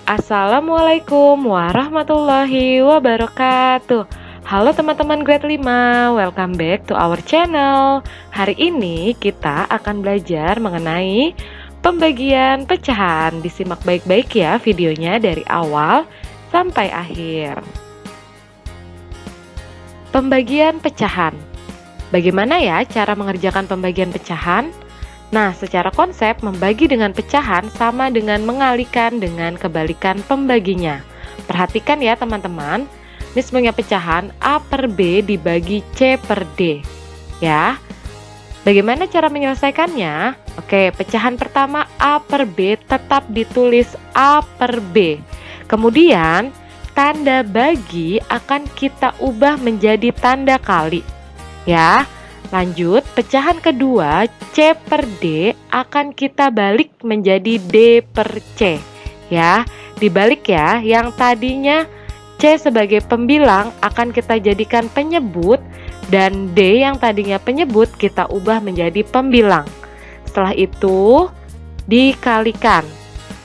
Assalamualaikum warahmatullahi wabarakatuh. Halo teman-teman grade 5, welcome back to our channel. Hari ini kita akan belajar mengenai pembagian pecahan. Disimak baik-baik ya videonya dari awal sampai akhir. Pembagian pecahan. Bagaimana ya cara mengerjakan pembagian pecahan? Nah, secara konsep, membagi dengan pecahan sama dengan mengalihkan dengan kebalikan pembaginya. Perhatikan ya teman-teman, Miss punya pecahan A per B dibagi C per D. Ya, bagaimana cara menyelesaikannya? Oke, pecahan pertama A per B tetap ditulis A per B. Kemudian, tanda bagi akan kita ubah menjadi tanda kali. Ya, lanjut, pecahan kedua C per D akan kita balik menjadi D per C. Ya, dibalik ya, yang tadinya C sebagai pembilang akan kita jadikan penyebut dan D yang tadinya penyebut kita ubah menjadi pembilang. Setelah itu dikalikan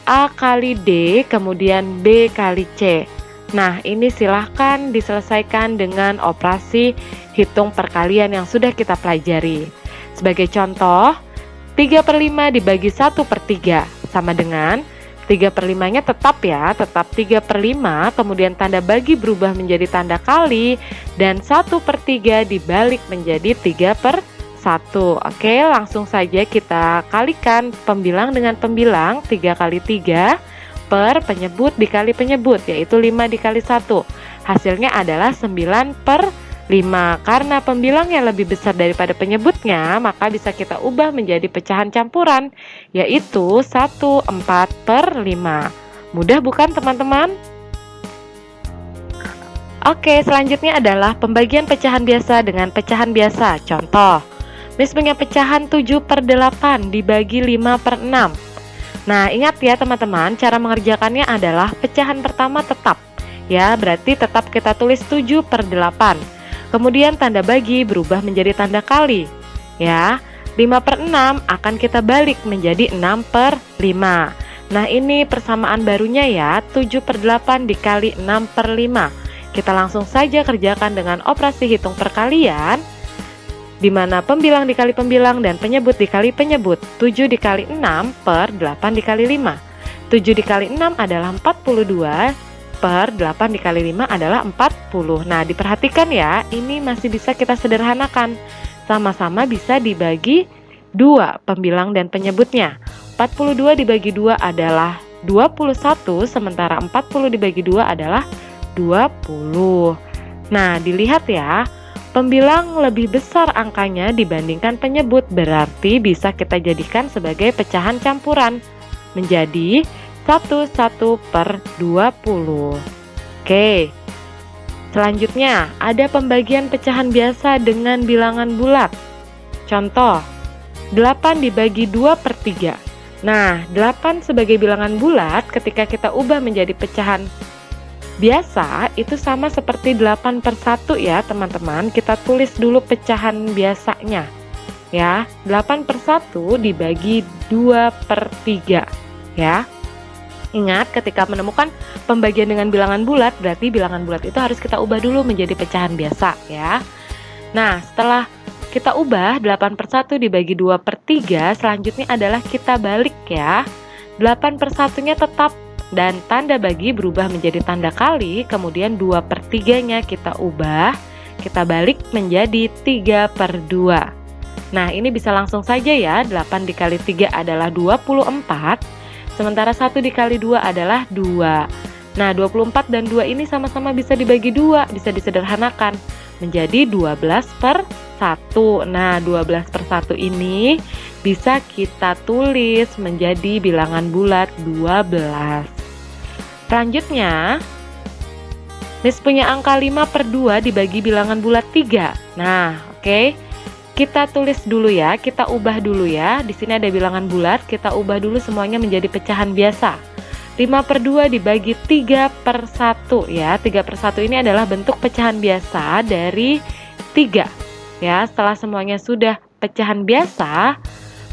A kali D kemudian B kali C. Nah, ini silahkan diselesaikan dengan operasi hitung perkalian yang sudah kita pelajari. Sebagai contoh, 3 per 5 dibagi 1 per 3 sama dengan 3 per 5 nya tetap ya, tetap 3 per 5, kemudian tanda bagi berubah menjadi tanda kali, dan 1 per 3 dibalik menjadi 3 per 1. Oke, langsung saja kita kalikan pembilang dengan pembilang, 3 kali 3 per penyebut dikali penyebut, yaitu 5 dikali 1. Hasilnya adalah 9 per 5. Karena pembilangnya lebih besar daripada penyebutnya, maka bisa kita ubah menjadi pecahan campuran, yaitu 1/4 per 5. Mudah bukan teman-teman? Oke, selanjutnya adalah pembagian pecahan biasa dengan pecahan biasa. Contoh, Miss punya pecahan 7 per 8 dibagi 5 per 6. Nah, ingat ya teman-teman, cara mengerjakannya adalah pecahan pertama tetap. Ya, berarti tetap kita tulis 7 per 8. Kemudian tanda bagi berubah menjadi tanda kali. Ya, 5 per 6 akan kita balik menjadi 6 per 5. Nah, ini persamaan barunya ya, 7 per 8 dikali 6 per 5. Kita langsung saja kerjakan dengan operasi hitung perkalian, di mana pembilang dikali pembilang dan penyebut dikali penyebut. 7 dikali 6 per 8 dikali 5. 7 dikali 6 adalah 42 per 8 dikali 5 adalah 40. Nah, diperhatikan ya, ini masih bisa kita sederhanakan. Sama-sama bisa dibagi 2 pembilang dan penyebutnya. 42 dibagi 2 adalah 21, sementara 40 dibagi 2 adalah 20. Nah, dilihat ya, pembilang lebih besar angkanya dibandingkan penyebut, berarti bisa kita jadikan sebagai pecahan campuran menjadi 1 per 20. Oke, selanjutnya ada pembagian pecahan biasa dengan bilangan bulat. Contoh, 8 dibagi 2 per 3. Nah, 8 sebagai bilangan bulat ketika kita ubah menjadi pecahan biasa itu sama seperti 8 per 1 ya teman-teman. Kita tulis dulu pecahan biasanya ya, 8 per 1 dibagi 2 per 3 ya. Ingat, ketika menemukan pembagian dengan bilangan bulat, berarti bilangan bulat itu harus kita ubah dulu menjadi pecahan biasa ya. Nah, setelah kita ubah 8 per 1 dibagi 2 per 3, selanjutnya adalah kita balik ya. 8 per 1 nya tetap dan tanda bagi berubah menjadi tanda kali, kemudian 2 per 3 nya kita ubah, kita balik menjadi 3 per 2. Nah, ini bisa langsung saja ya, 8 dikali 3 adalah 24, sementara 1 dikali 2 adalah 2. Nah, 24 dan 2 ini sama-sama bisa dibagi 2, bisa disederhanakan menjadi 12 per 1. Nah, 12 per 1 ini bisa kita tulis menjadi bilangan bulat 12. Selanjutnya, Miss punya angka 5 per 2 dibagi bilangan bulat 3. Nah, oke. Kita tulis dulu ya, kita ubah dulu ya. Di sini ada bilangan bulat, kita ubah dulu semuanya menjadi pecahan biasa. 5 per 2 dibagi 3 per 1 ya. 3 per 1 ini adalah bentuk pecahan biasa dari 3. Ya, setelah semuanya sudah pecahan biasa,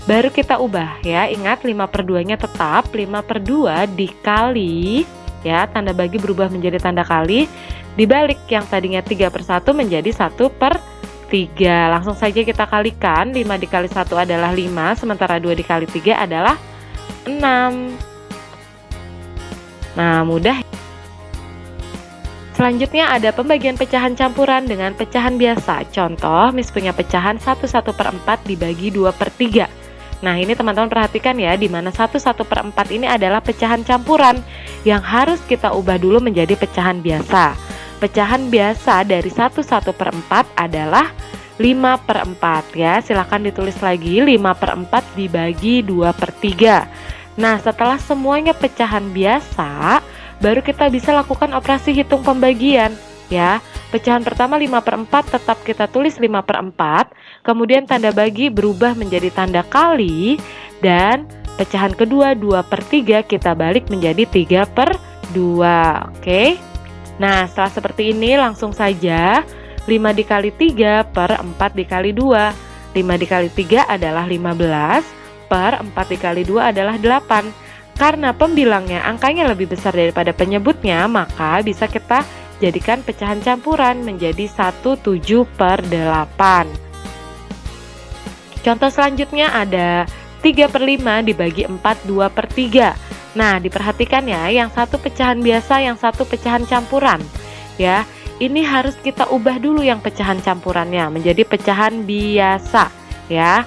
baru kita ubah ya. Ingat 5/2 nya tetap 5/2 dikali ya, tanda bagi berubah menjadi tanda kali, dibalik yang tadinya 3/1 menjadi 1/3. Langsung saja kita kalikan, 5 dikali 1 adalah 5, sementara 2 dikali 3 adalah 6. Nah, mudah. Selanjutnya ada pembagian pecahan campuran dengan pecahan biasa. Contoh, Miss punya pecahan 1/4 dibagi 2/3. Nah, ini teman-teman perhatikan ya, di mana 1/4 ini adalah pecahan campuran yang harus kita ubah dulu menjadi pecahan biasa. Pecahan biasa dari 1/4 adalah 5/4 ya. Silahkan ditulis lagi, 5/4 dibagi 2/3. Nah, setelah semuanya pecahan biasa, baru kita bisa lakukan operasi hitung pembagian ya. Pecahan pertama 5/4 tetap kita tulis 5/4, kemudian tanda bagi berubah menjadi tanda kali, dan pecahan kedua 2/3 kita balik menjadi 3/2. Oke. Nah, setelah seperti ini langsung saja 5 dikali 3 per 4 dikali 2. 5 dikali 3 adalah 15, per 4 dikali 2 adalah 8. Karena pembilangnya angkanya lebih besar daripada penyebutnya, maka bisa kita jadikan pecahan campuran menjadi 17/8. Contoh selanjutnya ada 3/5 dibagi 4 2/3. Nah, diperhatikan ya, yang satu pecahan biasa, yang satu pecahan campuran ya. Ini harus kita ubah dulu yang pecahan campurannya menjadi pecahan biasa ya.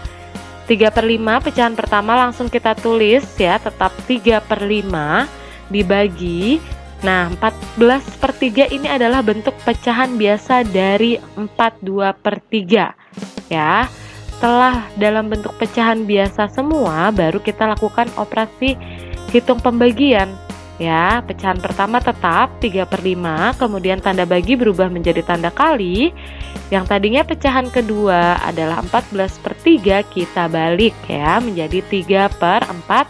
3/5 pecahan pertama langsung kita tulis ya, tetap 3/5 dibagi. Nah, 14/3 ini adalah bentuk pecahan biasa dari 42/3 ya. Setelah dalam bentuk pecahan biasa semua, baru kita lakukan operasi hitung pembagian ya. Pecahan pertama tetap 3/5, kemudian tanda bagi berubah menjadi tanda kali. Yang tadinya pecahan kedua adalah 14/3, kita balik ya menjadi 3/14.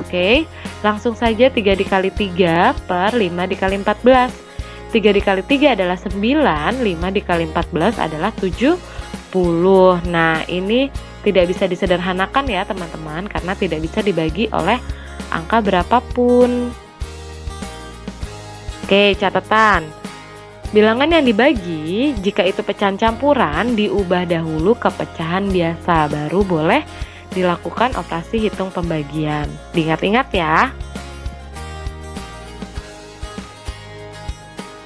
Oke, langsung saja 3 dikali 3 per 5 dikali 14. 3 dikali 3 adalah 9, 5 dikali 14 adalah 70. Nah, ini tidak bisa disederhanakan ya teman-teman, karena tidak bisa dibagi oleh angka berapapun. Oke, catatan. Bilangan yang dibagi, jika itu pecahan campuran, diubah dahulu ke pecahan biasa, baru boleh dilakukan operasi hitung pembagian. Diingat-ingat ya.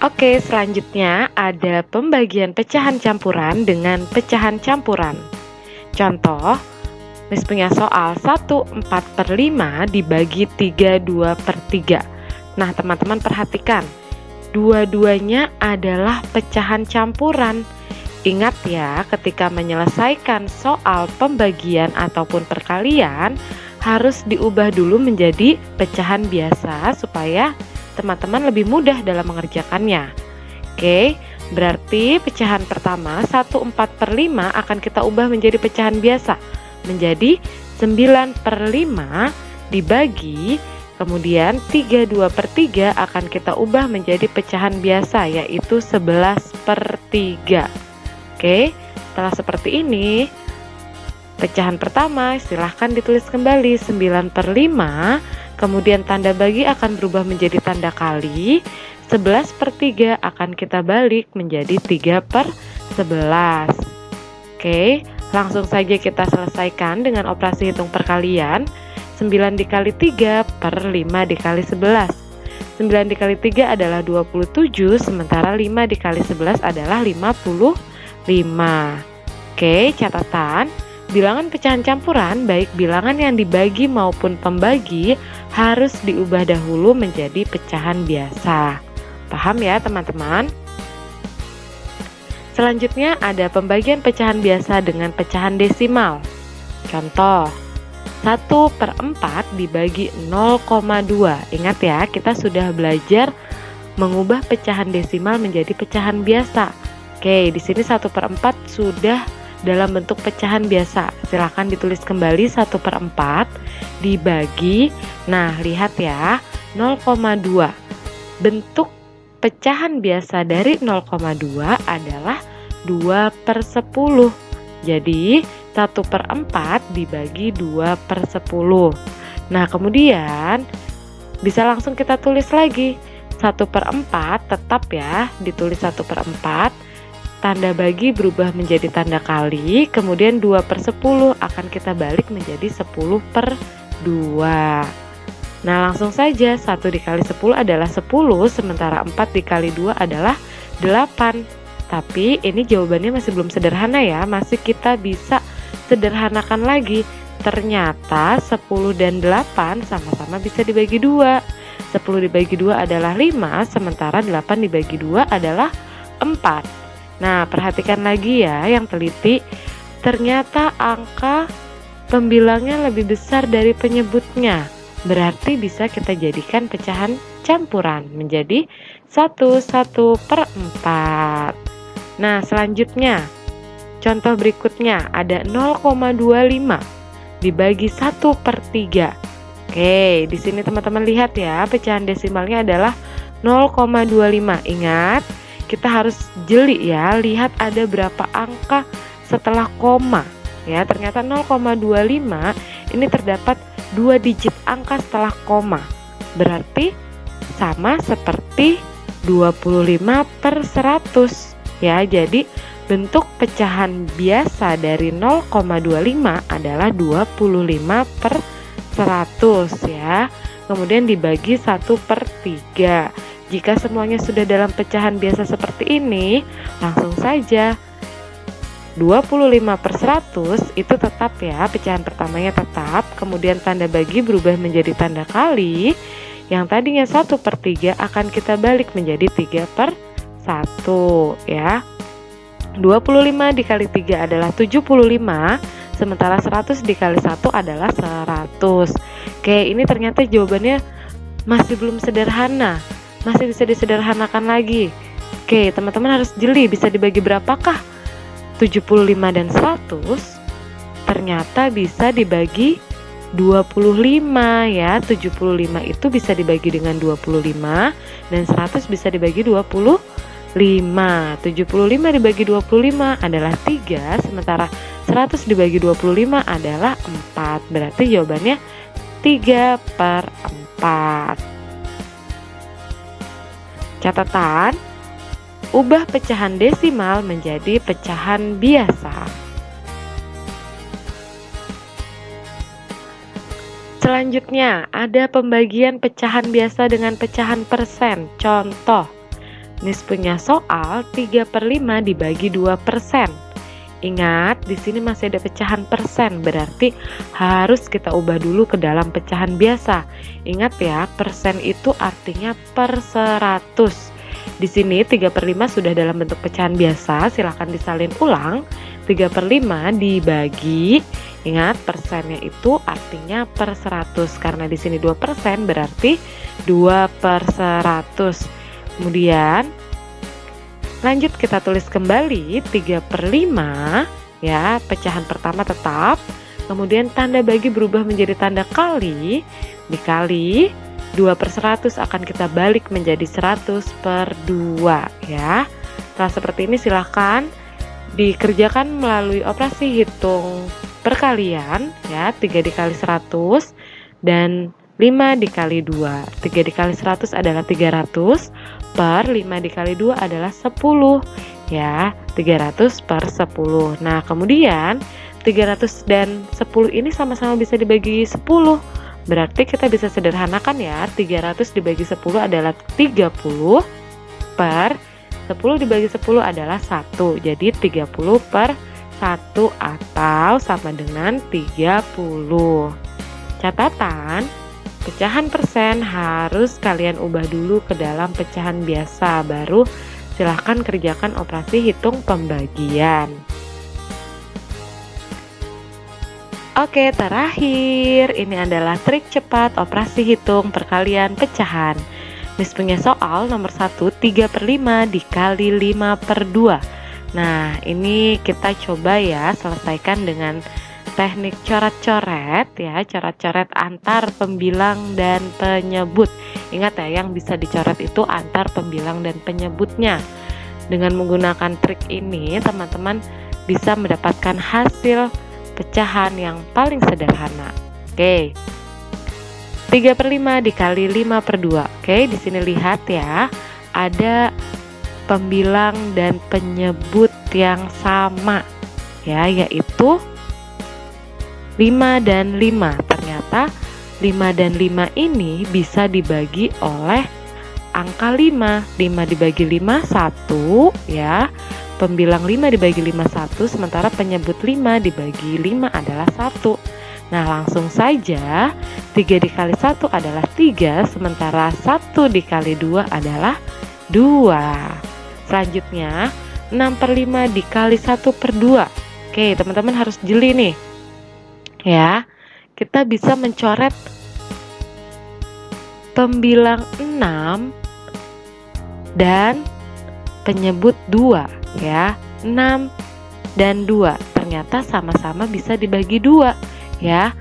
Oke, selanjutnya ada pembagian pecahan campuran dengan pecahan campuran. Contoh, Miss punya soal 1/4/5 dibagi 3/2/3. Nah, teman-teman perhatikan, dua-duanya adalah pecahan campuran. Ingat ya, ketika menyelesaikan soal pembagian ataupun perkalian, harus diubah dulu menjadi pecahan biasa supaya teman-teman lebih mudah dalam mengerjakannya. Oke, berarti pecahan pertama 1/4/5 akan kita ubah menjadi pecahan biasa, menjadi 9/5 dibagi, kemudian 3/2/3 akan kita ubah menjadi pecahan biasa, yaitu 11/3. Oke, setelah seperti ini, pecahan pertama silahkan ditulis kembali 9/5, kemudian tanda bagi akan berubah menjadi tanda kali, 11/3 akan kita balik menjadi 3/11. Oke, langsung saja kita selesaikan dengan operasi hitung perkalian. 9 dikali 3 per 5 dikali 11. 9 dikali 3 adalah 27, sementara 5 dikali 11 adalah 55. Oke, catatan. Bilangan pecahan campuran, baik bilangan yang dibagi maupun pembagi, harus diubah dahulu menjadi pecahan biasa. Paham ya teman-teman? Selanjutnya ada pembagian pecahan biasa dengan pecahan desimal. Contoh, 1/4 dibagi 0,2. Ingat ya, kita sudah belajar mengubah pecahan desimal menjadi pecahan biasa. Oke, di sini 1/4 sudah dalam bentuk pecahan biasa. Silahkan ditulis kembali 1/4 dibagi. Nah, lihat ya, 0,2. Bentuk pecahan biasa dari 0,2 adalah 2/10. Jadi, 1/4 dibagi 2/10. Nah, kemudian bisa langsung kita tulis lagi. 1/4 tetap ya, ditulis 1/4. Tanda bagi berubah menjadi tanda kali, kemudian 2/10 akan kita balik menjadi 10/2. Nah, langsung saja 1 dikali 10 adalah 10, sementara 4 dikali 2 adalah 8. Tapi ini jawabannya masih belum sederhana ya, masih kita bisa sederhanakan lagi. Ternyata 10 dan 8 sama-sama bisa dibagi 2. 10 dibagi 2 adalah 5, sementara 8 dibagi 2 adalah 4. Nah, perhatikan lagi ya yang teliti. Ternyata angka pembilangnya lebih besar dari penyebutnya. Berarti bisa kita jadikan pecahan campuran menjadi 1/4. Nah, selanjutnya contoh berikutnya ada 0,25 dibagi 1/3. Oke, di sini teman-teman lihat ya, pecahan desimalnya adalah 0,25. Ingat, kita harus jeli ya, lihat ada berapa angka setelah koma. Ya, ternyata 0,25 ini terdapat 2 digit angka setelah koma. Berarti sama seperti 25/100. Ya, jadi bentuk pecahan biasa dari 0,25 adalah 25/100 ya. Kemudian dibagi 1/3. Jika semuanya sudah dalam pecahan biasa seperti ini, langsung saja 25/100 itu tetap ya, pecahan pertamanya tetap, kemudian tanda bagi berubah menjadi tanda kali. Yang tadinya 1/3 akan kita balik menjadi 3/1 ya. 25 dikali 3 adalah 75, sementara 100 dikali 1 adalah 100. Oke, ini ternyata jawabannya masih belum sederhana, masih bisa disederhanakan lagi. Oke, teman-teman harus jeli, bisa dibagi berapakah? 75 dan 100 ternyata bisa dibagi 25 ya. 75 itu bisa dibagi dengan 25 dan 100 bisa dibagi 25. 75 dibagi 25 adalah 3, sementara 100 dibagi 25 adalah 4. Berarti jawabannya 3/4. Catatan: ubah pecahan desimal menjadi pecahan biasa. Selanjutnya, ada pembagian pecahan biasa dengan pecahan persen. Contoh, Nis punya soal 3/5 dibagi 2%. Ingat, di sini masih ada pecahan persen, berarti harus kita ubah dulu ke dalam pecahan biasa. Ingat ya, persen itu artinya per 100. Di sini 3/5 sudah dalam bentuk pecahan biasa, silahkan disalin ulang. 3/5 dibagi, ingat persennya itu artinya per 100. Karena di sini 2% berarti 2/100. Kemudian lanjut kita tulis kembali 3/5 ya, pecahan pertama tetap. Kemudian tanda bagi berubah menjadi tanda kali, dikali 2/100 akan kita balik menjadi 100/2 ya. Setelah seperti ini silahkan dikerjakan melalui operasi hitung perkalian ya. 3 dikali 100 dan 5 dikali 2. 3 dikali 100 adalah 300, per 5 dikali 2 adalah 10 ya. 300/10. Nah, kemudian 300 dan 10 ini sama-sama bisa dibagi 10. Berarti kita bisa sederhanakan ya, 300 dibagi 10 adalah 30, per 10 dibagi 10 adalah 1. Jadi 30/1 atau sama dengan 30. Catatan, pecahan persen harus kalian ubah dulu ke dalam pecahan biasa, baru silahkan kerjakan operasi hitung pembagian. Oke, terakhir ini adalah trik cepat operasi hitung perkalian pecahan. Miss punya soal nomor 1, 3/5 dikali 5/2. Nah, ini kita coba ya selesaikan dengan teknik coret-coret ya, coret-coret antar pembilang dan penyebut. Ingat ya, yang bisa dicoret itu antar pembilang dan penyebutnya. Dengan menggunakan trik ini, teman-teman bisa mendapatkan hasil pecahan yang paling sederhana. Oke. 3/5 dikali 5/2. Oke, di sini lihat ya. Ada pembilang dan penyebut yang sama ya, yaitu 5 dan 5. Ternyata 5 dan 5 ini bisa dibagi oleh angka 5. 5 dibagi 5 1 ya. Pembilang 5 dibagi 5 1, sementara penyebut 5 dibagi 5 adalah 1. Nah, langsung saja 3 dikali 1 adalah 3, sementara 1 dikali 2 adalah 2. Selanjutnya 6/5 dikali 1/2. Oke, teman-teman harus jeli nih ya. Kita bisa mencoret pembilang 6 dan penyebut 2 ya. 6 dan 2 ternyata sama-sama bisa dibagi 2 ya.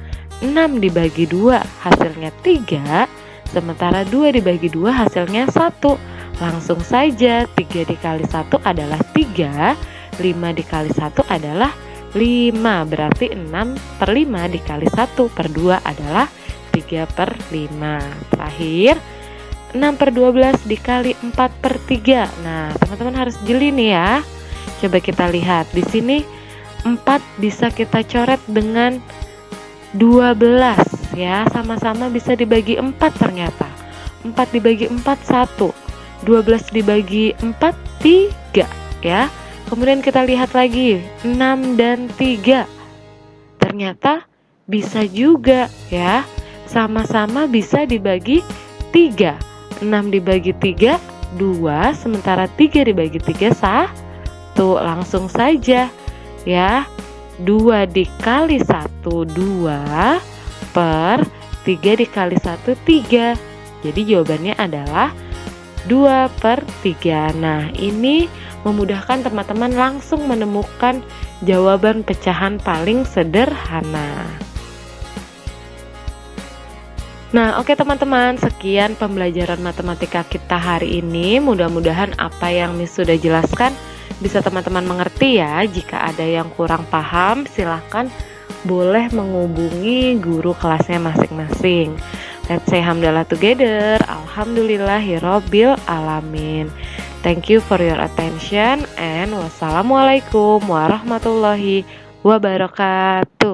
6 dibagi 2 hasilnya 3, sementara 2 dibagi 2 hasilnya 1. Langsung saja 3 dikali 1 adalah 3, 5 dikali 1 adalah 5. Berarti 6/5 dikali 1/2 adalah 3/5. Terakhir 6/12 dikali 4/3. Nah, teman-teman harus jeli nih ya. Coba kita lihat di sini 4 bisa kita coret dengan 12 ya, sama-sama bisa dibagi 4 ternyata. 4 dibagi 4 1. 12 dibagi 4 3 ya. Kemudian kita lihat lagi 6 dan 3. Ternyata bisa juga ya. Sama-sama bisa dibagi 3. 6 dibagi 3 2, sementara 3 dibagi 3 1. Langsung saja ya. 2 dikali 1 2 per 3 dikali 1 3. Jadi jawabannya adalah 2/3. Nah, ini memudahkan teman-teman langsung menemukan jawaban pecahan paling sederhana. Nah, oke teman-teman, sekian pembelajaran matematika kita hari ini. Mudah-mudahan apa yang Miss sudah jelaskan bisa teman-teman mengerti ya. Jika ada yang kurang paham, silahkan boleh menghubungi guru kelasnya masing-masing. Let's say hamdalah together. Alhamdulillahirabbil alamin. Thank you for your attention and wassalamualaikum warahmatullahi wabarakatuh.